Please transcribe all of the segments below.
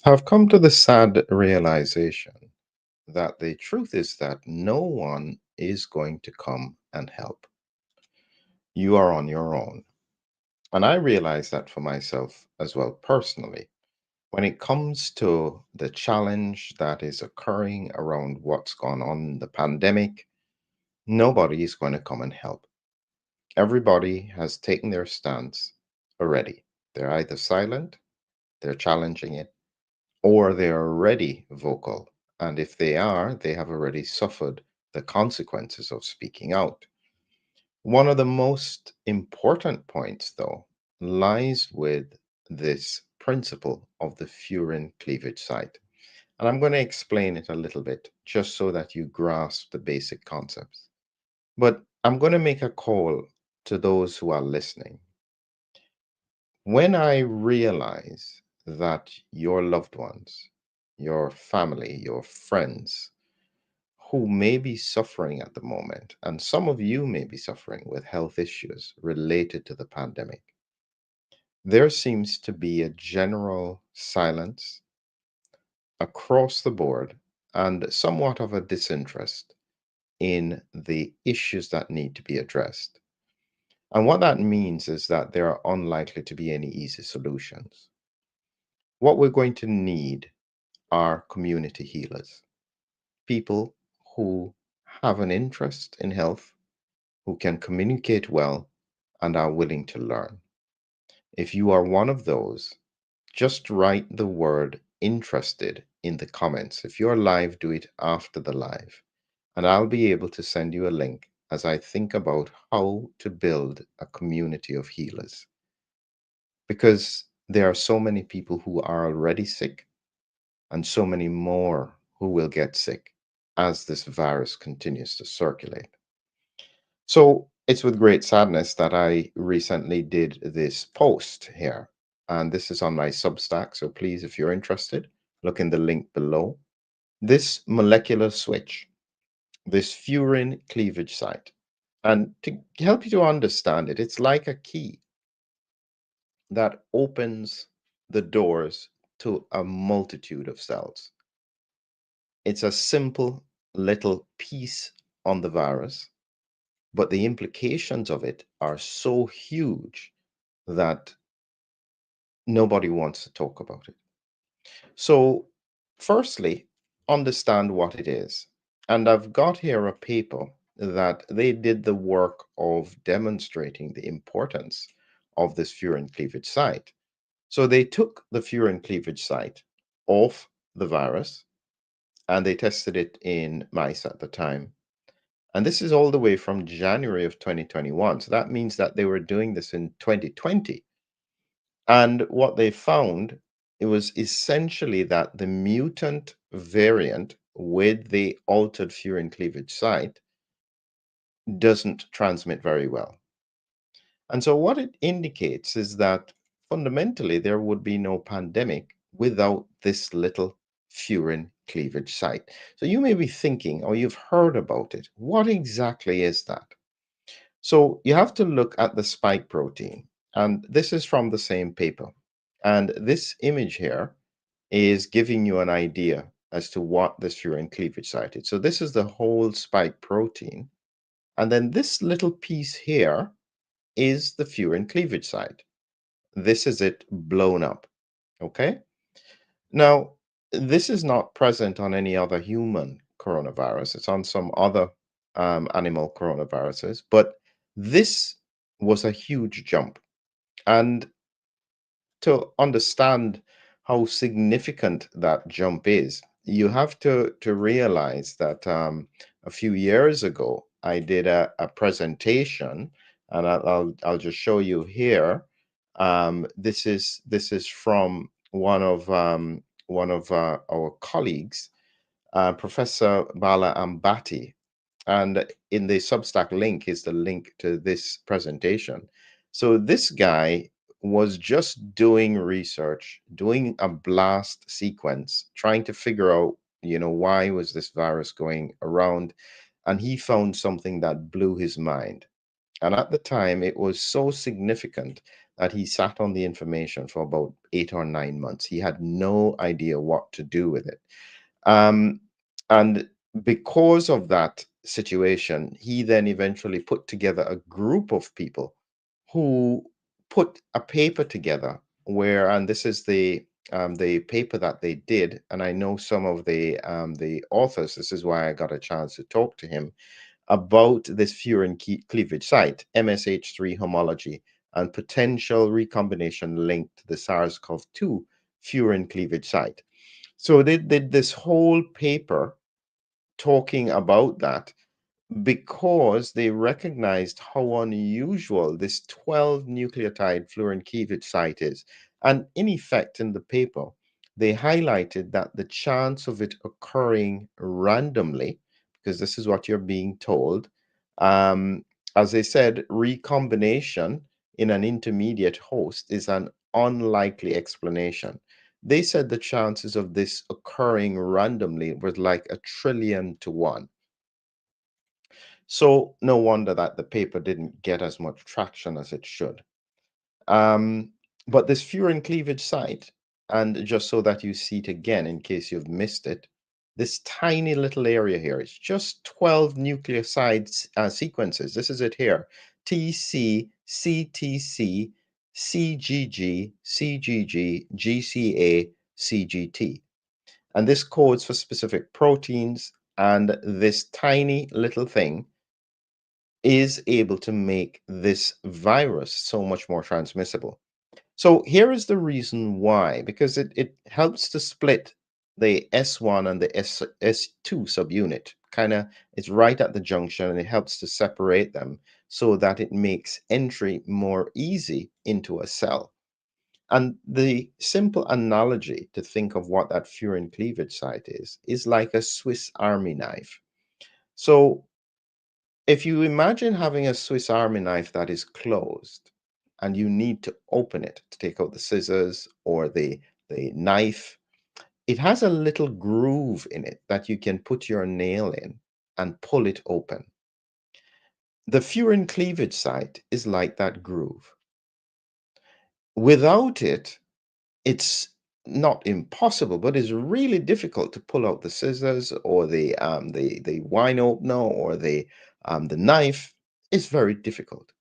I've come to the sad realization that the truth is that no one is going to come and help. You are on your own. And I realize that for myself as well, personally. When it comes to the challenge that is occurring around what's gone on in the pandemic, nobody is going to come and help. Everybody has taken their stance already. They're either silent, they're challenging it, or they are already vocal. And if they are, they have already suffered the consequences of speaking out. One of the most important points, though, lies with this principle of the furin cleavage site. And I'm going to explain it a little bit just so that you grasp the basic concepts. But I'm going to make a call to those who are listening. When I realize that your loved ones, your family, your friends, who may be suffering at the moment, and some of you may be suffering with health issues related to the pandemic, there seems to be a general silence across the board and somewhat of a disinterest in the issues that need to be addressed. And what that means is that there are unlikely to be any easy solutions. What we're going to need are community healers, people who have an interest in health, who can communicate well, and are willing to learn. If you are one of those, just write the word interested in the comments. If you're live, do it after the live, and I'll be able to send you a link as I think about how to build a community of healers. Because there are so many people who are already sick and so many more who will get sick as this virus continues to circulate. So it's with great sadness that I recently did this post here. And this is on my Substack. So please, if you're interested, look in the link below. This molecular switch, this furin cleavage site. And to help you to understand it, it's like a key that opens the doors to a multitude of cells. It's a simple little piece on the virus, but the implications of it are so huge that nobody wants to talk about it. So, firstly, understand what it is. And I've got here a paper that they did the work of demonstrating the importance of this furin cleavage site. So, they took the furin cleavage site off the virus and they tested it in mice at the time. And this is all the way from January of 2021. So that means that they were doing this in 2020. And what they found, it was essentially that the mutant variant with the altered furin cleavage site doesn't transmit very well. And so what it indicates is that fundamentally there would be no pandemic without this little furin cleavage site. So you may be thinking, or you've heard about it. What exactly is that? So you have to look at the spike protein, and this is from the same paper. And this image here is giving you an idea as to what this furin cleavage site is. So this is the whole spike protein. And then this little piece here is the furin cleavage site. This is it blown up. Okay. Now, this is not present on any other human coronavirus. It's on some other animal coronaviruses, but this was a huge jump. And to understand how significant that jump is, you have to realize that a few years ago, I did a presentation, and I'll just show you here. This is from one of our colleagues, Professor Bala Ambati, and in the Substack link is the link to this presentation. So this guy was just doing research, doing a blast sequence, trying to figure out, why was this virus going around, and he found something that blew his mind. And at the time, it was so significant that he sat on the information for about 8 or 9 months. He had no idea what to do with it. Um, and because of that situation, he then eventually put together a group of people who put a paper together where, and this is the paper that they did, and I know some of the authors. This is why I got a chance to talk to him about this furin-cleavage site, MSH3 homology, and potential recombination linked to the SARS-CoV-2 furin-cleavage site. So they did this whole paper talking about that because they recognized how unusual this 12 nucleotide fluorine-cleavage site is. And in effect, in the paper, they highlighted that the chance of it occurring randomly, because this is what you're being told, um, as they said, recombination in an intermediate host is an unlikely explanation. They said the chances of this occurring randomly was like 1 trillion to 1. So no wonder that the paper didn't get as much traction as it should. Um, but this furin cleavage site, and just so that you see it again in case you've missed it, this tiny little area here, it's just 12 nucleoside sequences. This is it here. TC, CTC, CGG, CGG, GCA, CGT. And this codes for specific proteins. And this tiny little thing is able to make this virus so much more transmissible. So here is the reason why, because it helps to split the S1 and the S2 subunit. Kind of, it's right at the junction and it helps to separate them so that it makes entry more easy into a cell. And the simple analogy to think of what that furin cleavage site is like a Swiss Army knife. So if you imagine having a Swiss Army knife that is closed and you need to open it to take out the scissors or the knife, it has a little groove in it that you can put your nail in and pull it open. The furin cleavage site is like that groove. Without it, it's not impossible, but it's really difficult to pull out the scissors or the wine opener or the knife. It's very difficult.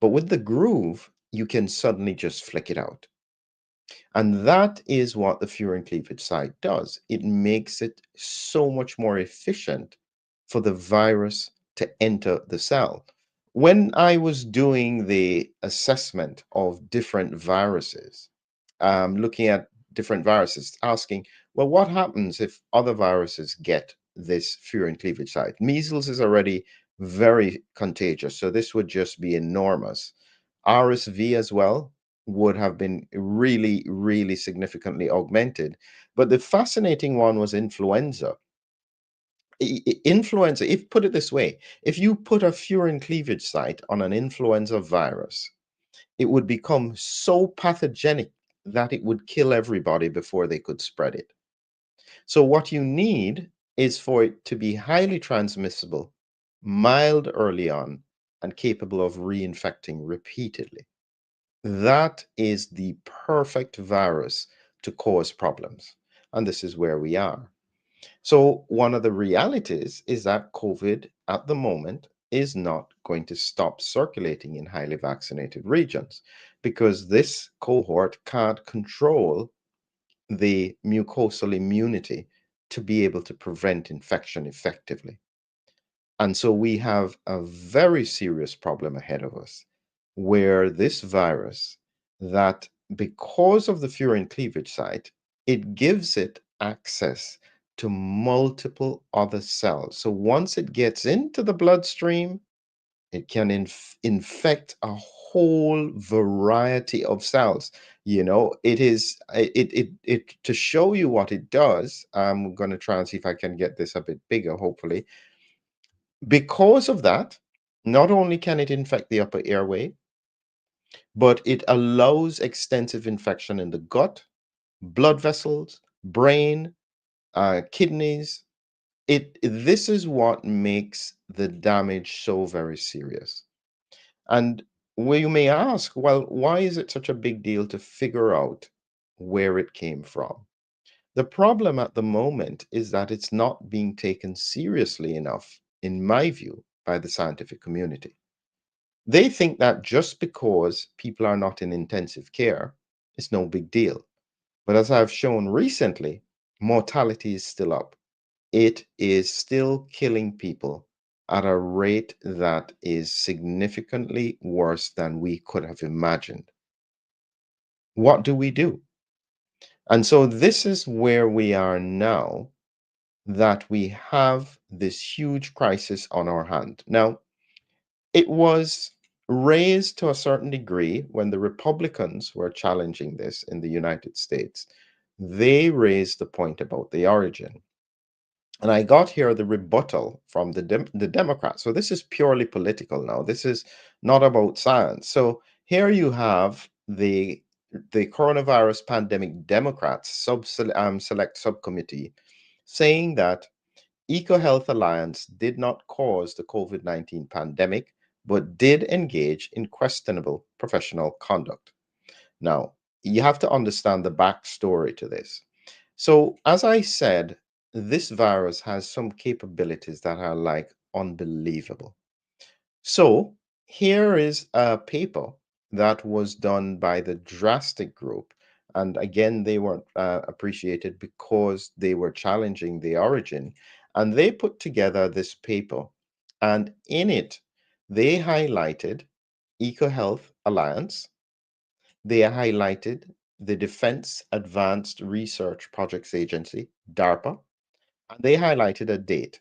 But with the groove, you can suddenly just flick it out. And that is what the furin cleavage site does. It makes it so much more efficient for the virus to enter the cell. When I was doing the assessment of different viruses, looking at different viruses, asking, well, what happens if other viruses get this furin cleavage site? Measles is already very contagious, so this would just be enormous. RSV as well would have been really, really significantly augmented. But the fascinating one was influenza. Influenza, if put it this way, if you put a furin cleavage site on an influenza virus, it would become so pathogenic that it would kill everybody before they could spread it. So what you need is for it to be highly transmissible, mild early on, and capable of reinfecting repeatedly. That is the perfect virus to cause problems. And this is where we are. So, one of the realities is that COVID at the moment is not going to stop circulating in highly vaccinated regions because this cohort can't control the mucosal immunity to be able to prevent infection effectively. And so we have a very serious problem ahead of us where this virus, that because of the furin cleavage site, it gives it access to multiple other cells. So once it gets into the bloodstream, it can infect a whole variety of cells. It is it to show you what it does. I'm going to try and see if I can get this a bit bigger, hopefully. Because of that, not only can it infect the upper airway, but it allows extensive infection in the gut, blood vessels, brain, kidneys. This is what makes the damage so very serious. And Well, you may ask, well, why is it such a big deal to figure out where it came from? The problem at the moment is that it's not being taken seriously enough, in my view, by the scientific community. They think that just because people are not in intensive care, it's no big deal. But as I've shown recently, mortality is still up. It is still killing people at a rate that is significantly worse than we could have imagined. What do we do? And so this is where we are now, that we have this huge crisis on our hand. Now, it was raised to a certain degree when the Republicans were challenging this in the United States. They raised the point about the origin. And I got here the rebuttal from the Democrats. So this is purely political now. This is not about science. So here you have the coronavirus pandemic Democrats select subcommittee saying that EcoHealth Alliance did not cause the COVID-19 pandemic, but did engage in questionable professional conduct. Now, you have to understand the backstory to this. So, as I said, this virus has some capabilities that are like unbelievable. So, here is a paper that was done by the Drastic Group. And again, they weren't appreciated because they were challenging the origin. And they put together this paper. And in it, they highlighted EcoHealth Alliance, they highlighted the Defense Advanced Research Projects Agency, DARPA, and they highlighted a date,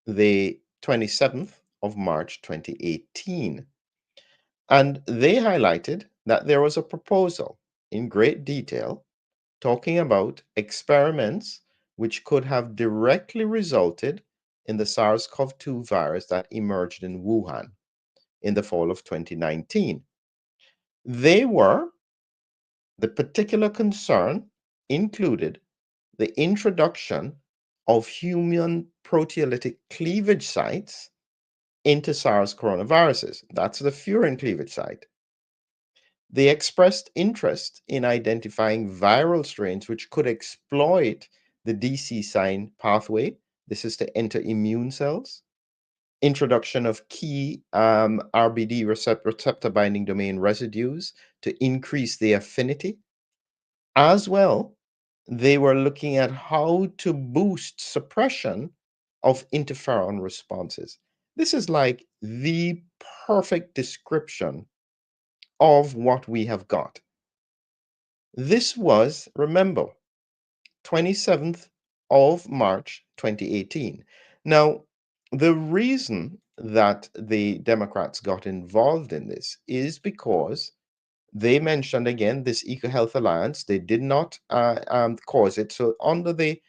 the 27th of March 2018. And they highlighted that there was a proposal in great detail talking about experiments which could have directly resulted in the SARS-CoV-2 virus that emerged in Wuhan in the fall of 2019. They were The particular concern included the introduction of human proteolytic cleavage sites into SARS coronaviruses. That's the furin-cleavage site. They expressed interest in identifying viral strains which could exploit the DC sign pathway. This is to enter immune cells. Introduction of key RBD receptor binding domain residues to increase the affinity. As well, they were looking at how to boost suppression of interferon responses. This is like the perfect description of what we have got. This was, remember, 27th of March 2018. Now, the reason that the Democrats got involved in this is because they mentioned again this EcoHealth Alliance. They did not cause it. So under the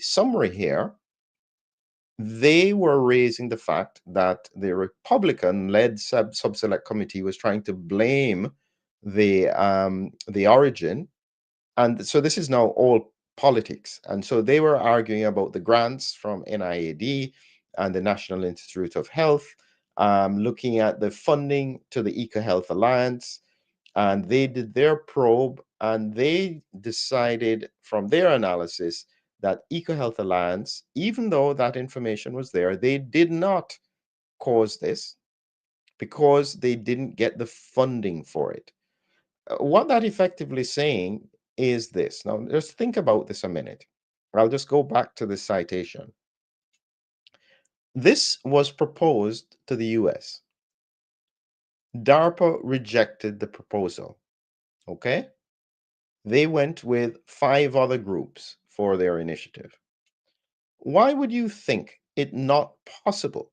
summary here, they were raising the fact that the Republican-led sub-select committee was trying to blame the origin, and so this is now all politics. And so they were arguing about the grants from NIAID and the National Institute of Health, looking at the funding to the EcoHealth Alliance, and they did their probe and they decided from their analysis that EcoHealth Alliance, even though that information was there, they did not cause this because they didn't get the funding for it. What that effectively saying is this. Now, just think about this a minute. I'll just go back to the citation. This was proposed to the US. DARPA rejected the proposal. Okay? They went with 5 other groups for their initiative. Why would you think it not possible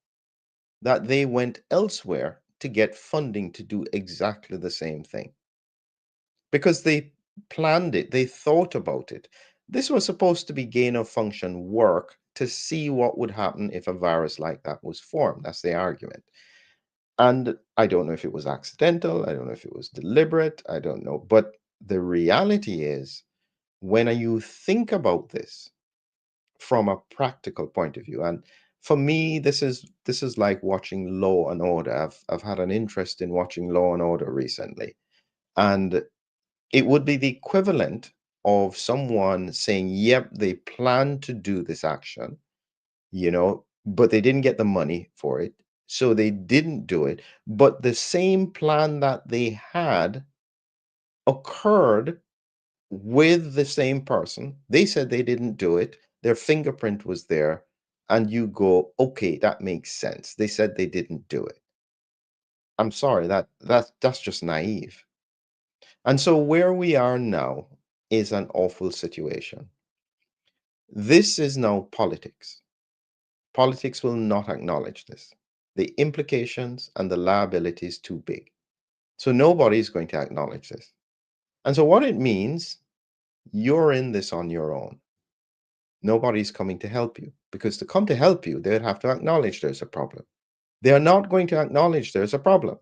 that they went elsewhere to get funding to do exactly the same thing? Because they planned it, they thought about it. This was supposed to be gain of function work to see what would happen if a virus like that was formed. That's the argument. And I don't know if it was accidental, I don't know if it was deliberate, I don't know. But the reality is, when you think about this from a practical point of view, and For me, this is like watching Law and Order. I've had an interest in watching Law and Order recently, and it would be the equivalent of someone saying, "Yep, they planned to do this action, but they didn't get the money for it, so they didn't do it. But the same plan that they had occurred with the same person. They said they didn't do it. Their fingerprint was there." And you go, okay, that makes sense. They said they didn't do it. I'm sorry, that's just naive. And so where we are now is an awful situation. This is now politics. Politics will not acknowledge this. The implications and the liability is too big. So nobody is going to acknowledge this. And so what it means, you're in this on your own. Nobody's coming to help you, because to come to help you, they'd have to acknowledge there's a problem. They are not going to acknowledge there's a problem.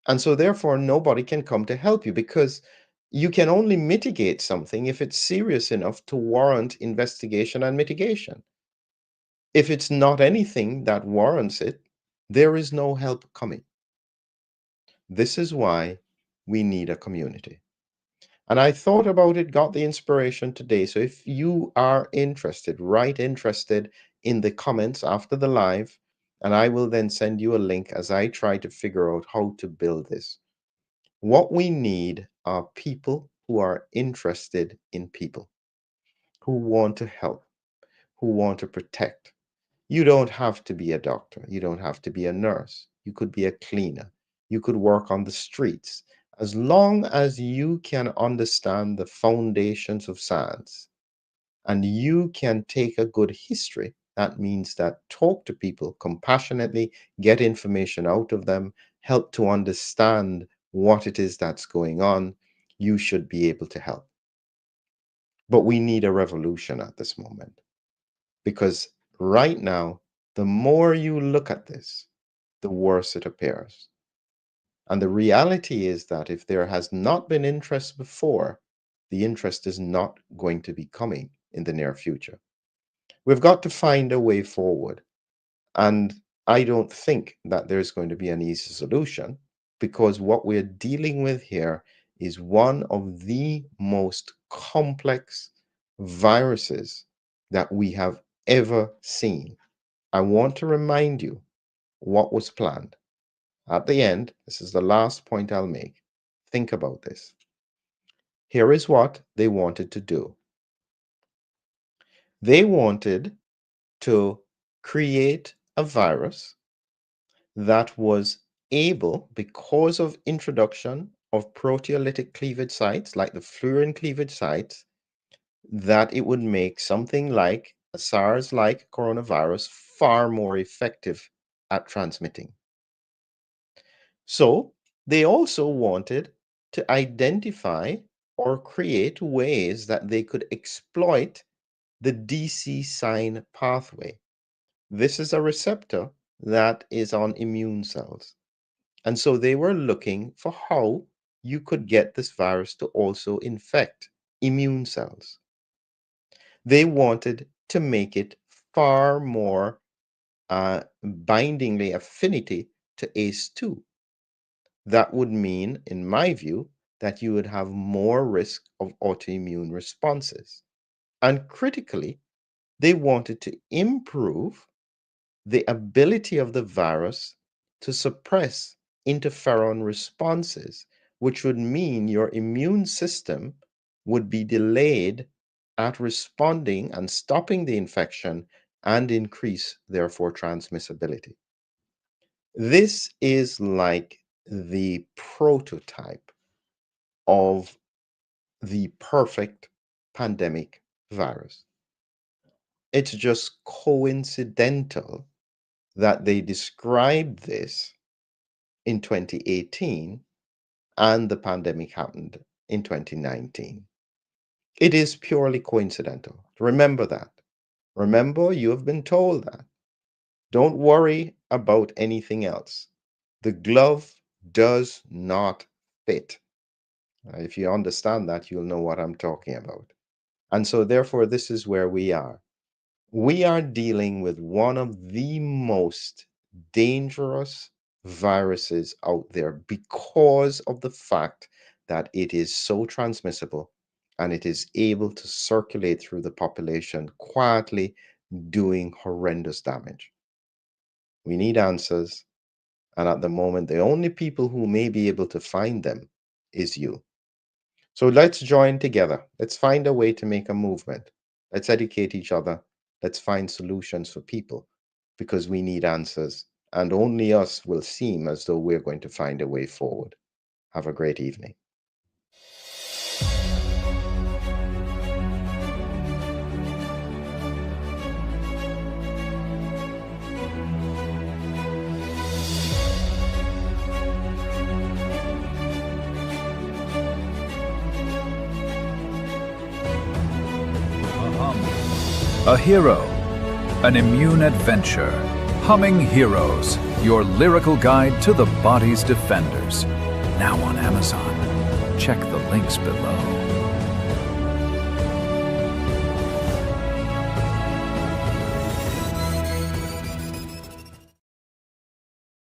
And so therefore, nobody can come to help you, because you can only mitigate something if it's serious enough to warrant investigation and mitigation. If it's not anything that warrants it, there is no help coming. This is why we need a community. And I thought about it, got the inspiration today. So if you are interested, write interested in the comments after the live, and I will then send you a link as I try to figure out how to build this. What we need are people who are interested in people, who want to help, who want to protect. You don't have to be a doctor. You don't have to be a nurse. You could be a cleaner. You could work on the streets. As long as you can understand the foundations of science and you can take a good history, that means that talk to people compassionately, get information out of them, help to understand what it is that's going on, you should be able to help. But we need a revolution at this moment. Because right now, the more you look at this, the worse it appears. And the reality is that if there has not been interest before, the interest is not going to be coming in the near future. We've got to find a way forward. And I don't think that there's going to be an easy solution, because what we're dealing with here is one of the most complex viruses that we have ever seen. I want to remind you what was planned. At the end, this is the last point I'll make. Think about this. Here is what they wanted to do. They wanted to create a virus that was able, because of introduction of proteolytic cleavage sites like the furin-cleavage sites, that it would make something like a SARS-like coronavirus far more effective at transmitting. So they also wanted to identify or create ways that they could exploit the DC sign pathway. This is a receptor that is on immune cells. And so they were looking for how you could get this virus to also infect immune cells. They wanted to make it far more bindingly affinity to ACE2. That would mean, in my view, that you would have more risk of autoimmune responses. And critically, they wanted to improve the ability of the virus to suppress interferon responses, which would mean your immune system would be delayed at responding and stopping the infection and increase, therefore, transmissibility. This is like the prototype of the perfect pandemic virus. It's just coincidental that they described this in 2018 and the pandemic happened in 2019. It is purely coincidental. Remember that. Remember, you have been told that. Don't worry about anything else. The glove does not fit. If you understand that, you'll know what I'm talking about. And so, therefore, this is where we are. We are dealing with one of the most dangerous viruses out there because of the fact that it is so transmissible and it is able to circulate through the population quietly, doing horrendous damage. We need answers. And at the moment, the only people who may be able to find them is you. So let's join together. Let's find a way to make a movement. Let's educate each other. Let's find solutions for people because we need answers. And only us will seem as though we're going to find a way forward. Have a great evening. A hero, an immune adventure. Humming Heroes, your lyrical guide to the body's defenders. Now on Amazon. Check the links below.